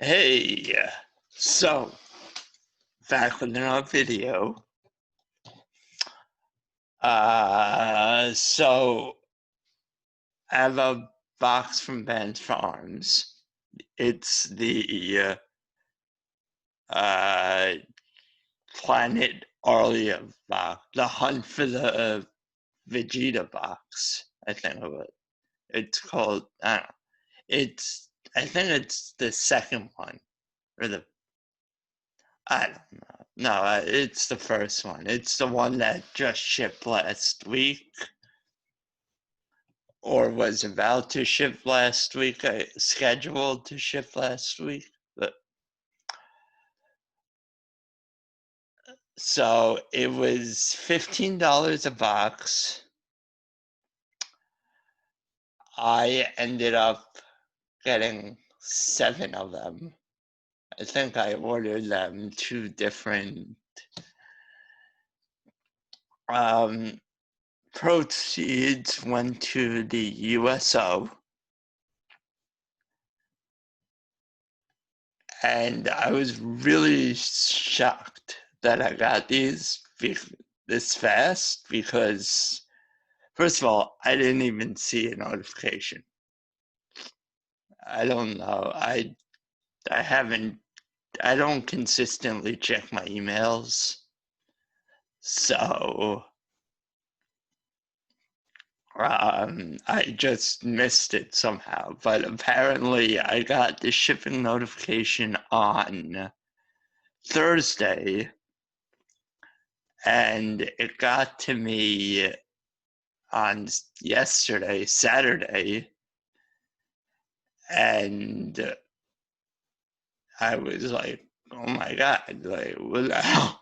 Hey, so back with another video. So I have a box from Ben's Farms. It's the Planet Arlia box, the Hunt for the Vegeta box. I think of it. It's called. I don't know. I think it's the second one, or the. I don't know. No, it's the first one. It's the one that just shipped last week, or was about to ship last week, scheduled to ship last week. But, so it was $15 a box. I ended up getting 7 of them. I think I ordered them 2 different proceeds went to the USO. And I was really shocked that I got these this fast because, first of all, I didn't even see a notification. I don't know. I haven't. I don't consistently check my emails, so I just missed it somehow. But apparently, I got the shipping notification on Thursday, and it got to me on yesterday, Saturday, and I was like, oh my God, like, what the hell?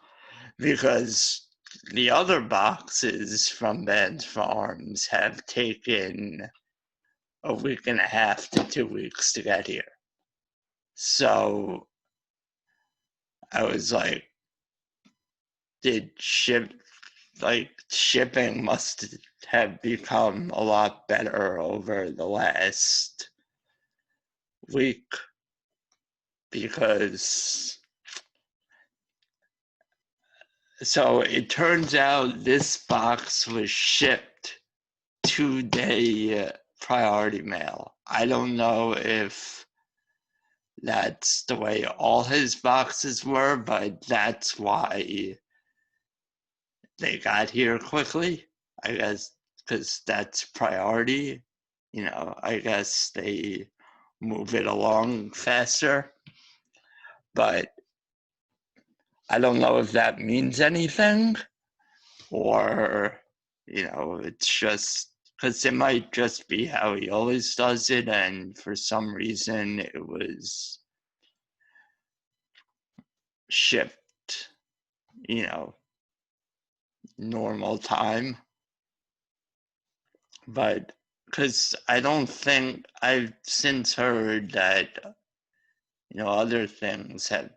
Because the other boxes from Ben's Farms have taken a week and a half to 2 weeks to get here. So I was like, shipping must have become a lot better over the last week, because so it turns out this box was shipped 2-day priority mail. I don't know if that's the way all his boxes were, but that's why they got here quickly, I guess, because that's priority. I guess they move it along faster, but I don't know if that means anything, or it's just because it might just be how he always does it, and for some reason it was shipped normal time. But because I don't think I've since heard that other things have,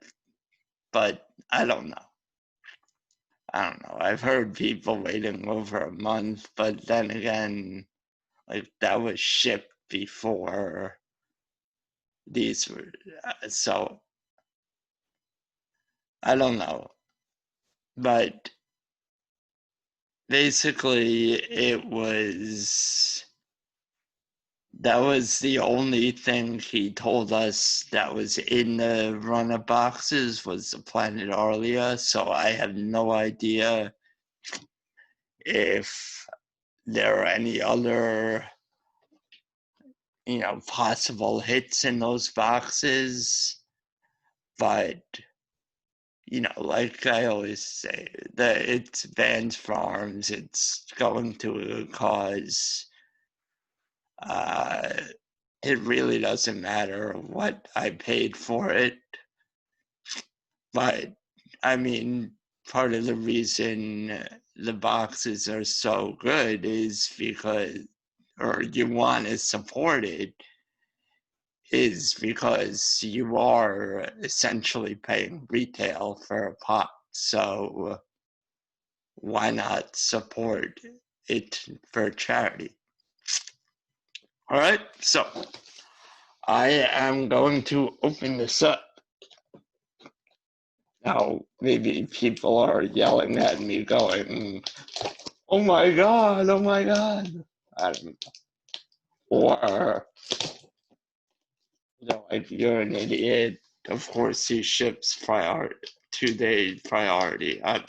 but I don't know. I've heard people waiting over a month, but then again, like, that was shipped before these were, so I don't know. But basically, that was the only thing he told us that was in the run of boxes, was the Planet Arlia. So I have no idea if there are any other possible hits in those boxes. But like I always say, that it's Ben's Farms, it's going to a cause. It really doesn't matter what I paid for it. But I mean, part of the reason the boxes are so good is because, or you want to support it, is because you are essentially paying retail for a pop. So why not support it for charity? All right, so I am going to open this up. Now, maybe people are yelling at me going, oh my god, oh my god. I don't know. Or, like, you're an idiot. Of course, he ships 2-day priority. I,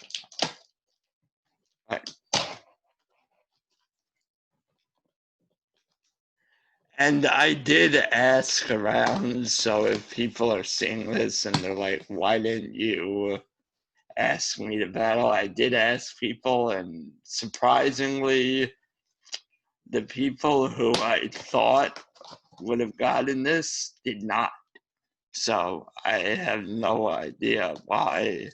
and I did ask around, so if people are seeing this and they're like, why didn't you ask me to battle? I did ask people, and surprisingly, the people who I thought would have gotten this did not. So I have no idea why,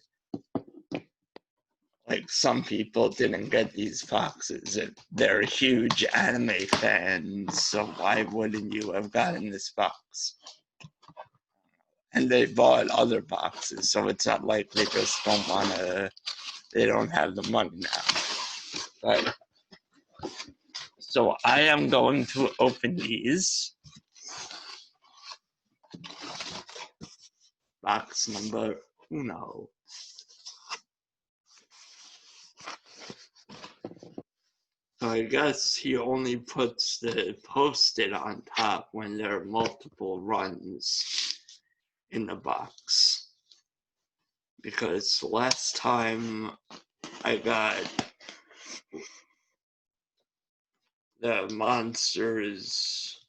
like, some people didn't get these boxes. They're huge anime fans, so why wouldn't you have gotten this box? And they bought other boxes, so it's not like they just don't want to, they don't have the money now. But so I am going to open these. Box number uno. So I guess he only puts the post-it on top when there are multiple runs in the box. Because last time I got the monsters,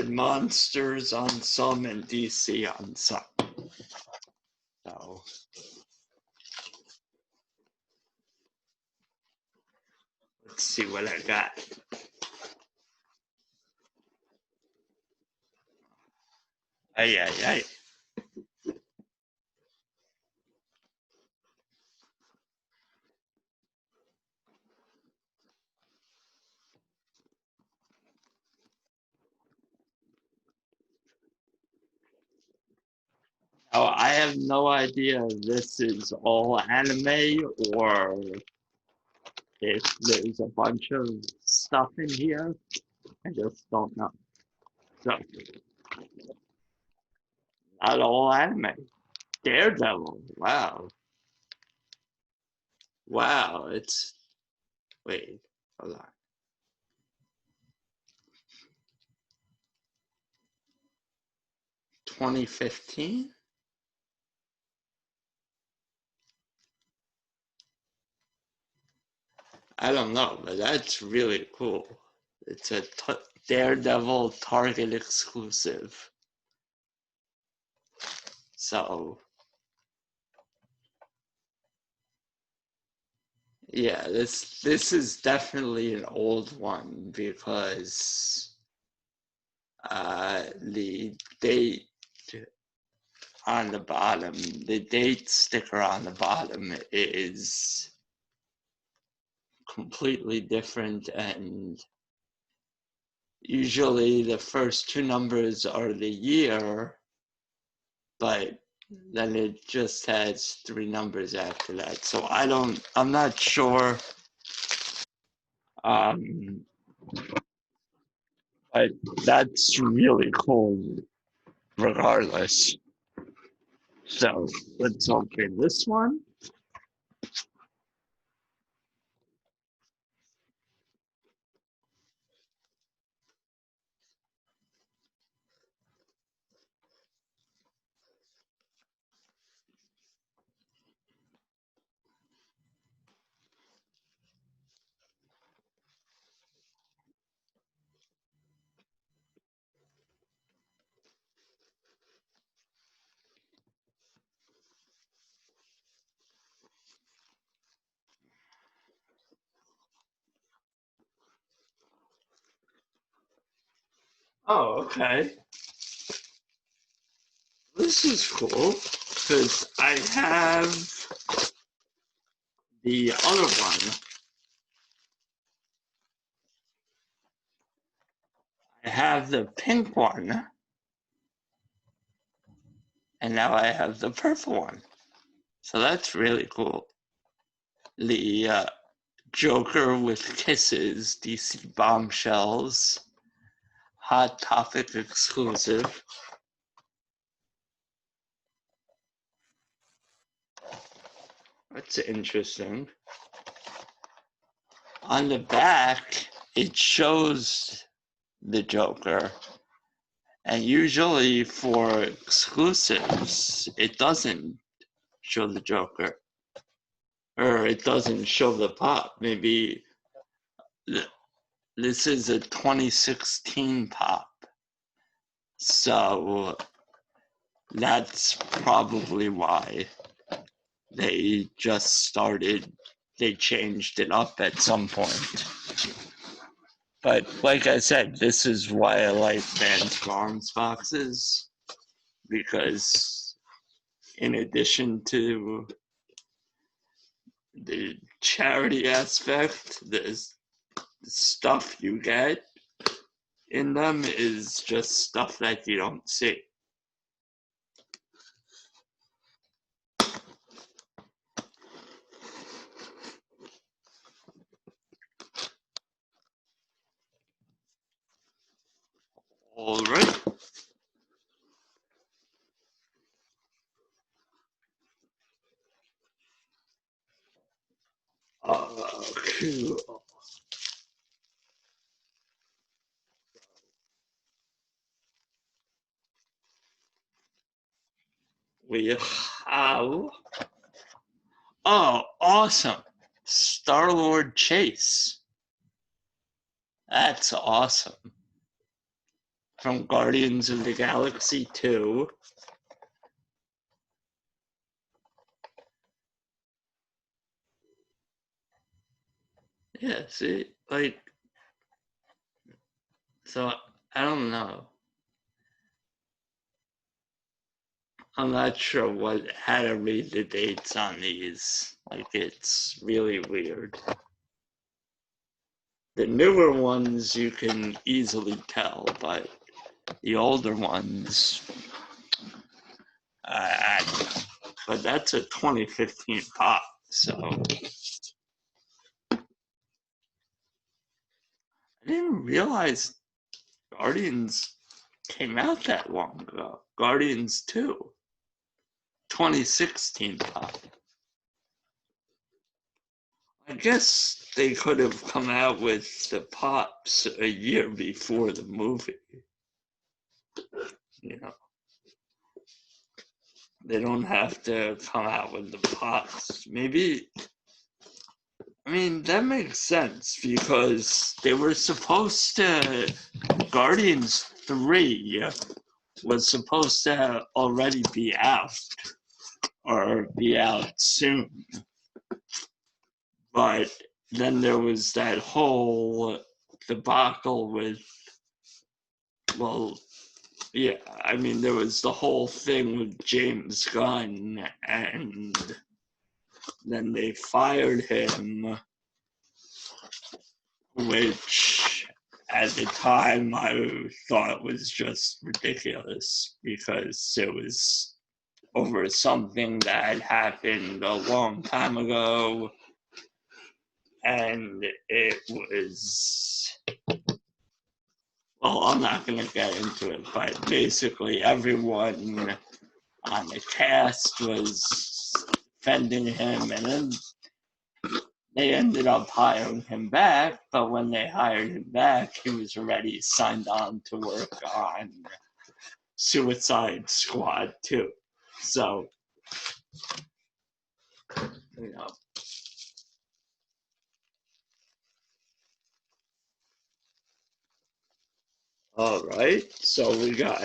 monsters on some and DC on some. So let's see what I got. Ay, ay, ay. Now, I have no idea if this is all anime or if there's a bunch of stuff in here. I just don't know. So, not all anime. Daredevil. Wow. Wow. It's. Wait. Hold on. 2015? I don't know, but that's really cool. It's a Daredevil Target exclusive. So, yeah, this is definitely an old one because the date on the bottom, the date sticker on the bottom is completely different, and usually the first two numbers are the year, but then it just has three numbers after that. So I'm not sure. But that's really cool regardless. So let's open this one. Oh, okay. This is cool because I have the other one. I have the pink one, and now I have the purple one. So that's really cool. The Joker with Kisses, DC Bombshells, Hot Topic exclusive. That's interesting. On the back, it shows the Joker. And usually for exclusives, it doesn't show the Joker. Or it doesn't show the pop. Maybe this is a 2016 pop. So that's probably why they changed it up at some point. But like I said, this is why I like Vans Farms boxes, because in addition to the charity aspect, the stuff you get in them is just stuff that you don't see. All right. Cool. We have, oh, awesome, Star-Lord Chase. That's awesome. From Guardians of the Galaxy 2. Yeah, see, like, so I don't know. I'm not sure how to read the dates on these. Like, it's really weird. The newer ones you can easily tell, but the older ones, but that's a 2015 pop, so I didn't realize Guardians came out that long ago. Guardians 2, 2016 pop. I guess they could have come out with the pops a year before the movie. You know, they don't have to come out with the pops. Maybe, I mean, that makes sense because they were supposed to, Guardians 3 was supposed to already be out or be out soon. But then there was that whole debacle with, well, yeah, I mean, there was the whole thing with James Gunn, and then they fired him, which at the time I thought was just ridiculous because it was over something that happened a long time ago, and it was, well, I'm not going to get into it, but basically everyone on the cast was defending him, and then they ended up hiring him back, but when they hired him back, he was already signed on to work on Suicide Squad 2. So, you know. All right, so we got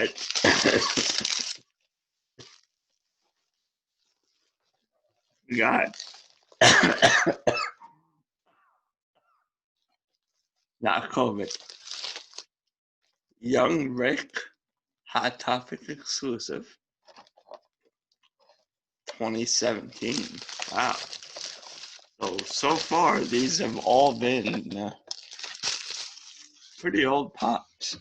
we got not COVID. Young Rick, Hot Topic exclusive, 2017. Wow. So far, these have all been pretty old pops.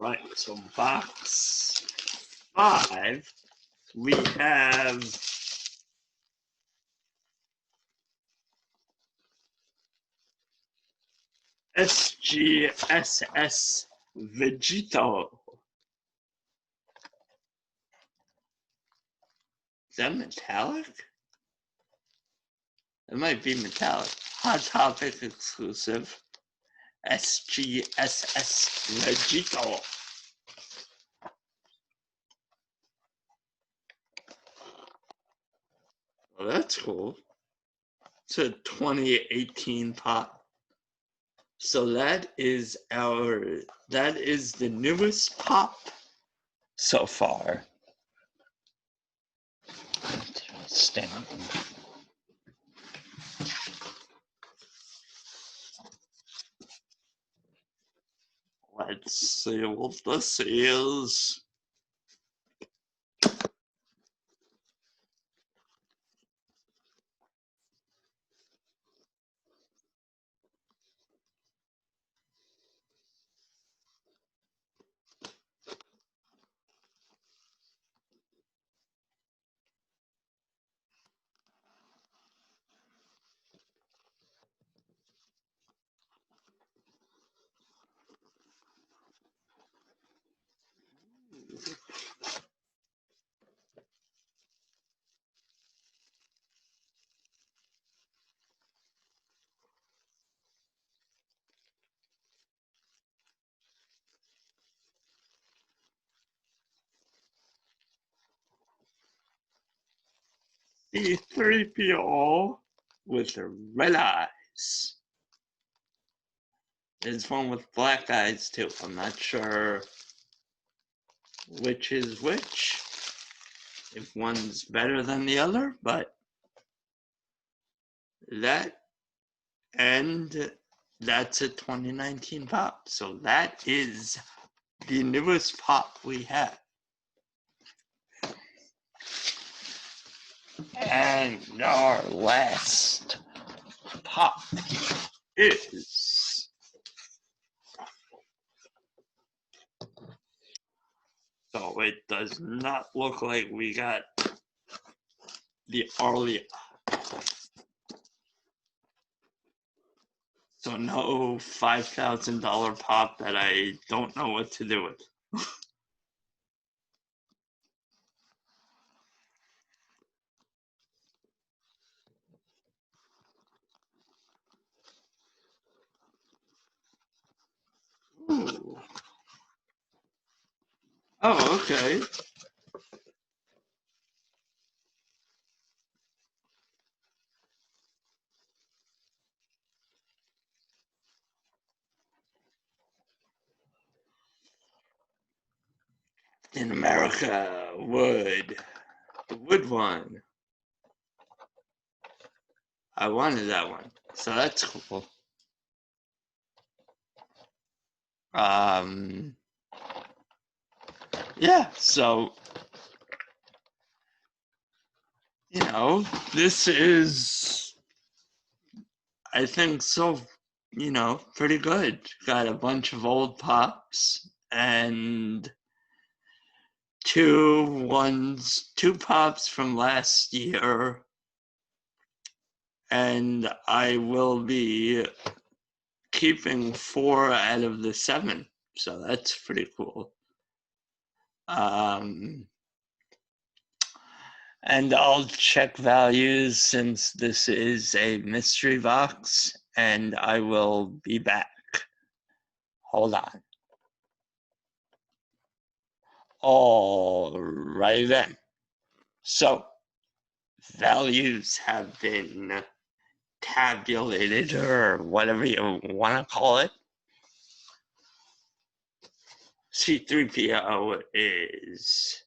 right, so box 5, we have SGSS Vegito. Is that metallic? It might be metallic. Hot Topic exclusive. SGSS Vegito. Well, that's cool. It's a 2018 pop. So that is the newest pop so far. Stand. Let's see what this is. C3PO with red eyes. There's one with black eyes too. I'm not sure which is which, if one's better than the other, but that, and that's a 2019 pop. So that is the newest pop we have. And our last pop is, so it does not look like we got the early, so no $5,000 pop that I don't know what to do with. Ooh. Oh, okay. In America, wood. The wood one. I wanted that one. So that's cool. Yeah, so, you know, this is, I think, so, you know, pretty good. Got a bunch of old pops and two pops from last year, and I will be keeping 4 out of the 7, so that's pretty cool. And I'll check values since this is a mystery box, and I will be back. Hold on. All right then. So, values have been tabulated, or whatever you want to call it. C3PO is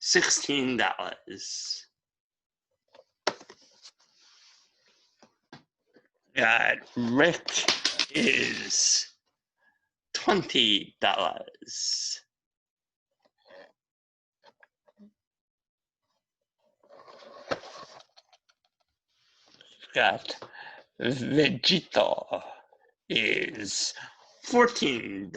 $16. Rick is $20. Got Vegito is $14.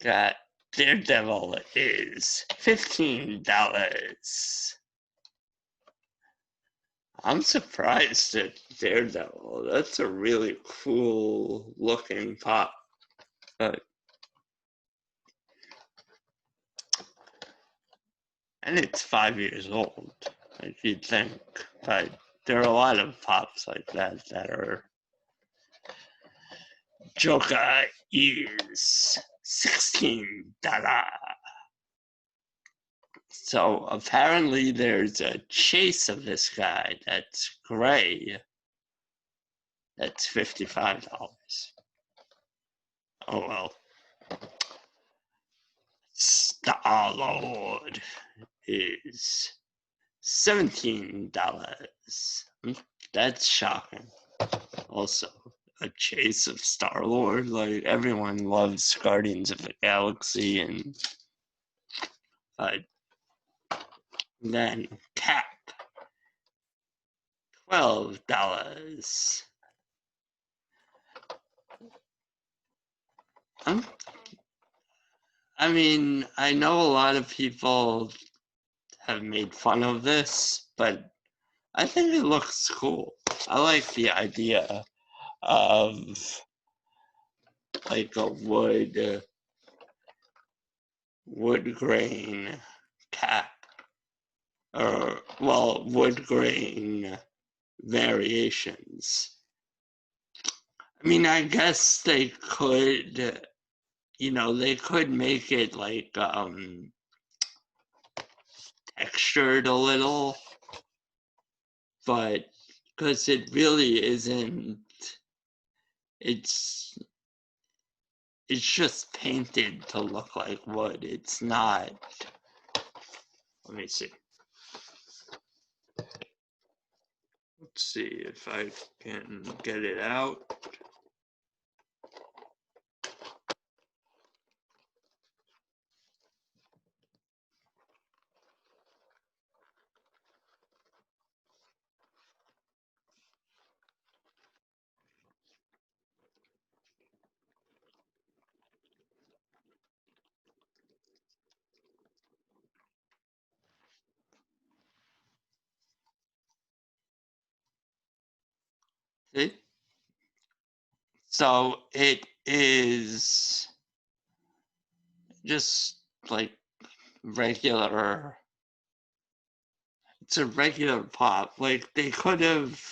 Got Daredevil is $15. I'm surprised at Daredevil. That's a really cool looking pop. But, and it's 5 years old, if you'd think. But there are a lot of pops like that that are. Joker is $16. So apparently there's a chase of this guy that's gray. That's $55. Oh well. Star-Lord is $17. That's shocking. Also, a chase of Star-Lord. Like, everyone loves Guardians of the Galaxy, and then Cap, $12. I mean, I know a lot of people have made fun of this, but I think it looks cool. I like the idea of like a wood grain cap, or well, wood grain variations. I mean, I guess they could, they could make it like textured a little, but because it really isn't, it's just painted to look like wood. It's not. Let me see. Let's see if I can get it out. See? So it is just like regular. It's a regular pop. Like, they could have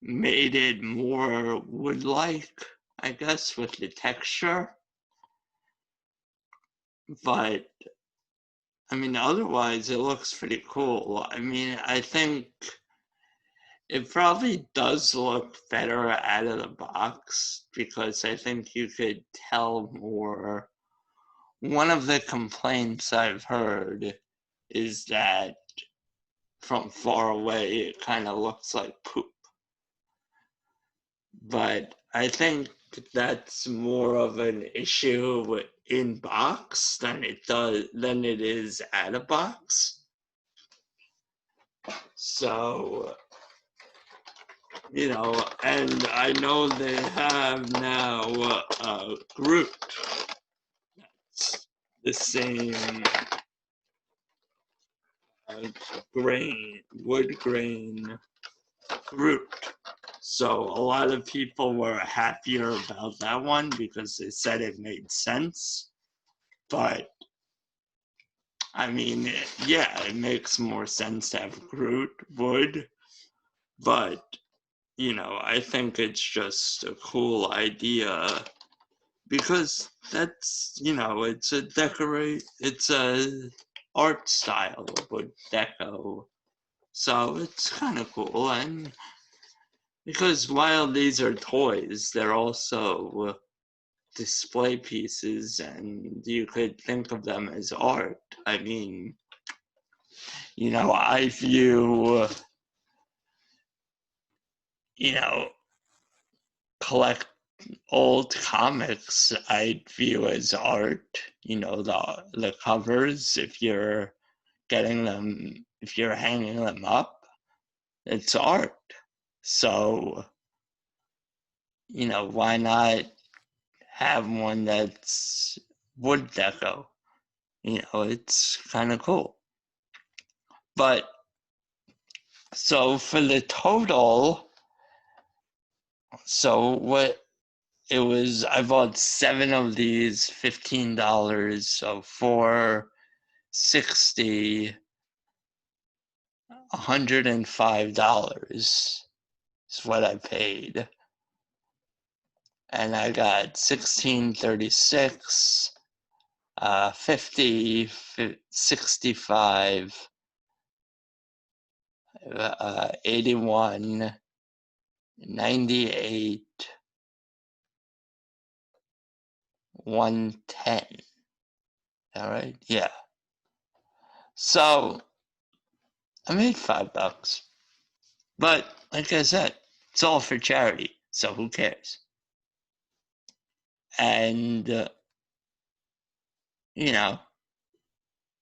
made it more wood-like, I guess, with the texture. But I mean, otherwise it looks pretty cool. I mean, I think it probably does look better out of the box, because I think you could tell more. One of the complaints I've heard is that from far away it kind of looks like poop. But I think that's more of an issue in box than it is out of box. So, and I know they have now Groot. That's the same wood grain Groot. So a lot of people were happier about that one because they said it made sense. But I mean, yeah, it makes more sense to have Groot wood. But, I think it's just a cool idea, because that's, it's a art style wood deco. So it's kind of cool. And because while these are toys, they're also display pieces, and you could think of them as art. I mean, I view, collect old comics, I view as art. The covers, if you're hanging them up. It's art. So, why not have one that's wood deco? It's kind of cool. But so for the total, so what it was, I bought 7 of these, $15, so $460, $105 is what I paid. And I got 1636, 50, 65, 81, 98, 110. All right, yeah. So I made $5. But like I said, it's all for charity, so who cares? And,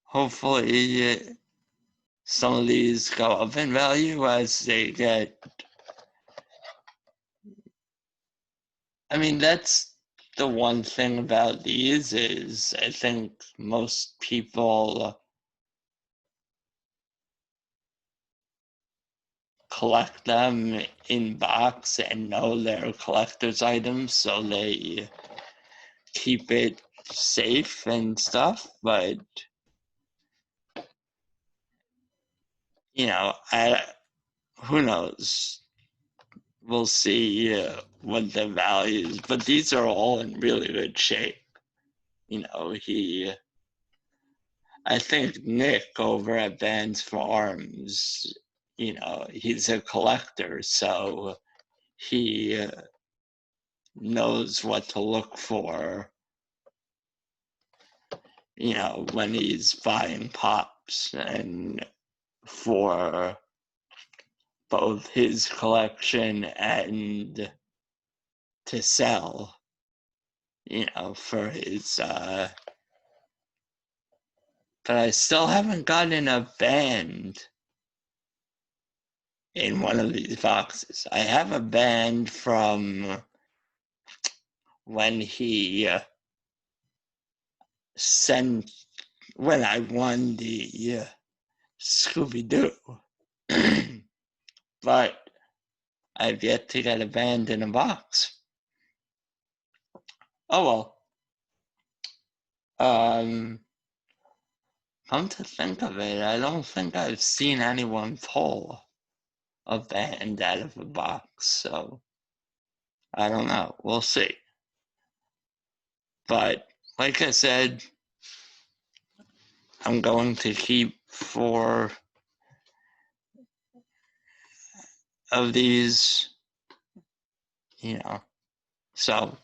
hopefully some of these go up in value as they get. I mean, that's the one thing about these is I think most people collect them in box and know they're collector's items, so they keep it safe and stuff. But who knows? We'll see what the values. But these are all in really good shape. I think Nick over at Vans Farms, he's a collector, so he knows what to look for, when he's buying pops and for both his collection and to sell, for his, but I still haven't gotten a band in one of these boxes. I have a band from when he when I won the Scooby-Doo. But I've yet to get a band in a box. Oh well. Come to think of it, I don't think I've seen anyone pull a band out of a box, so I don't know. We'll see. But like I said, I'm going to keep 4 of these, so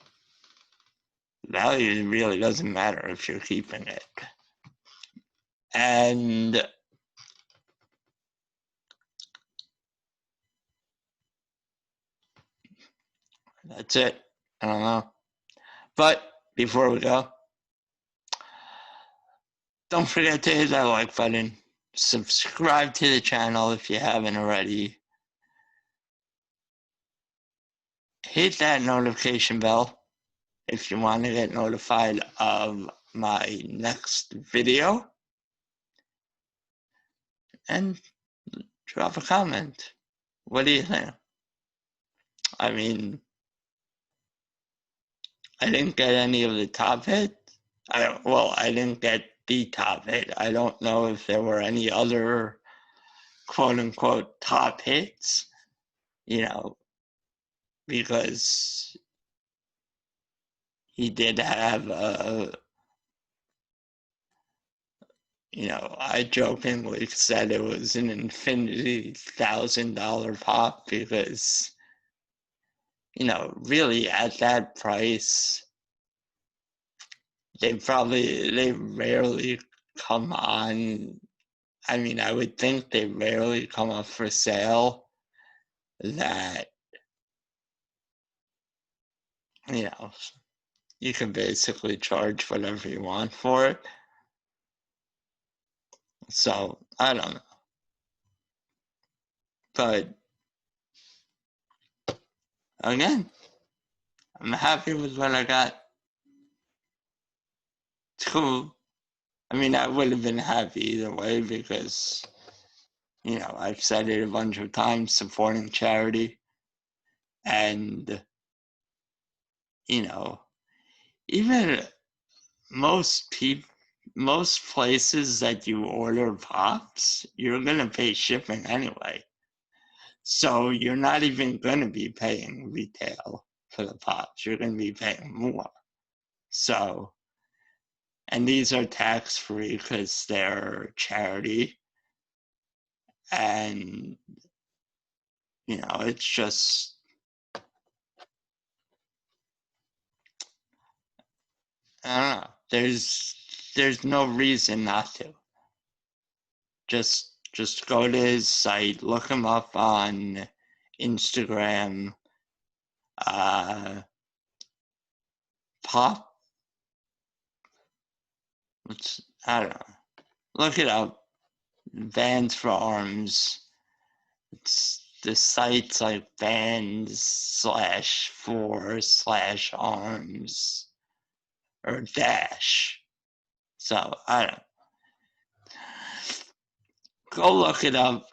value really doesn't matter if you're keeping it. And that's it. I don't know. But before we go, don't forget to hit that like button. Subscribe to the channel if you haven't already. Hit that notification bell if you want to get notified of my next video. And drop a comment. What do you think? I mean, I didn't get any of the top hits. I didn't get the top hit. I don't know if there were any other quote unquote top hits, because he did have I jokingly said it was an infinity $1,000 pop because, really at that price, they rarely come on. I mean, I would think they rarely come up for sale that, you can basically charge whatever you want for it. So, I don't know. But again, I'm happy with what I got. It's cool. I mean, I would have been happy either way because, you know, I've said it a bunch of times, supporting charity. And, you know, even most places that you order pops, you're going to pay shipping anyway. So you're not even going to be paying retail for the pops. You're going to be paying more. So, and these are tax-free because they're charity. And, you know, it's just, I don't know. There's no reason not to. Just go to his site, look him up on Instagram, pop. I don't know. Look it up. Bands for Arms. The site's like bands/for/arms or dash. So I don't know. Go look it up.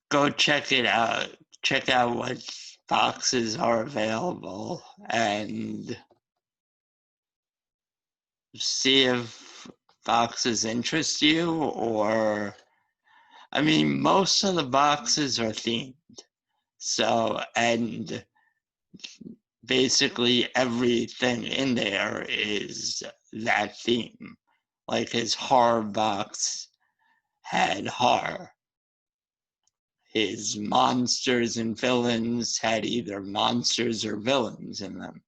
Go check it out. Check out what boxes are available and see if boxes interest you, or I mean, most of the boxes are themed. So, and basically everything in there is that theme. Like his horror box had horror. His monsters and villains had either monsters or villains in them.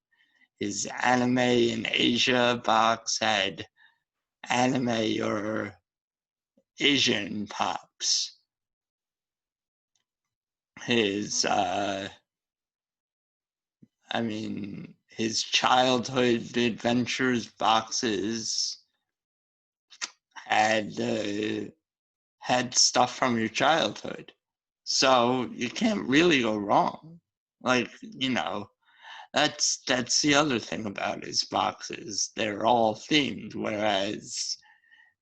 His anime in Asia box had anime or Asian pops. His, his childhood adventures boxes had stuff from your childhood. So you can't really go wrong. Like, you know, that's the other thing about his boxes. They're all themed, whereas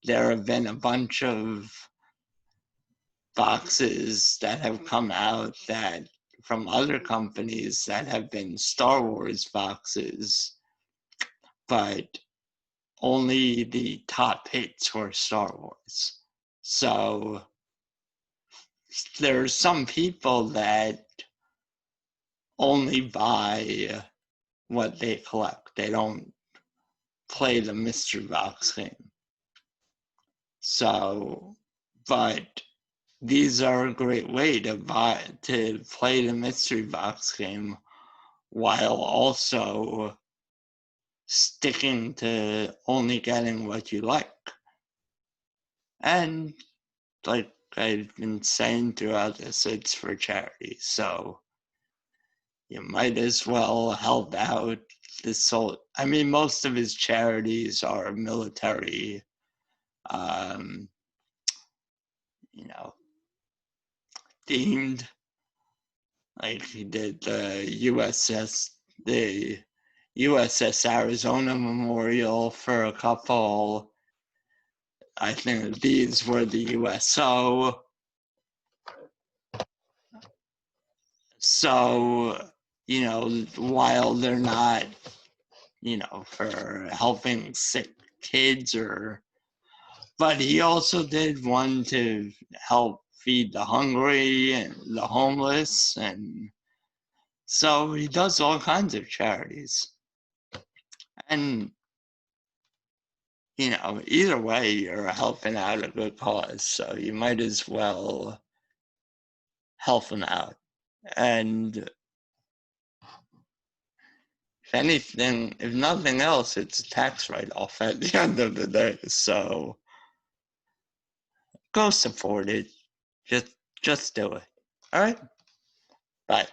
there have been a bunch of boxes that have come out that from other companies that have been Star Wars boxes, but only the top hits were Star Wars. So there are some people that only buy what they collect. They don't play the mystery box game. So, but these are a great way to play the mystery box game while also sticking to only getting what you like. And like I've been saying throughout this, it's for charity. So you might as well help out this whole, I mean, most of his charities are military, you know, themed. Like he did the USS Arizona Memorial for a couple. I think these were the USO. So, you know, while they're not, you know, for helping sick kids but he also did one to help feed the hungry and the homeless. And so he does all kinds of charities. And, you know, either way, you're helping out a good cause. So you might as well help him out. And if anything, if nothing else, it's a tax write-off at the end of the day. So go support it. Just do it. All right? Bye.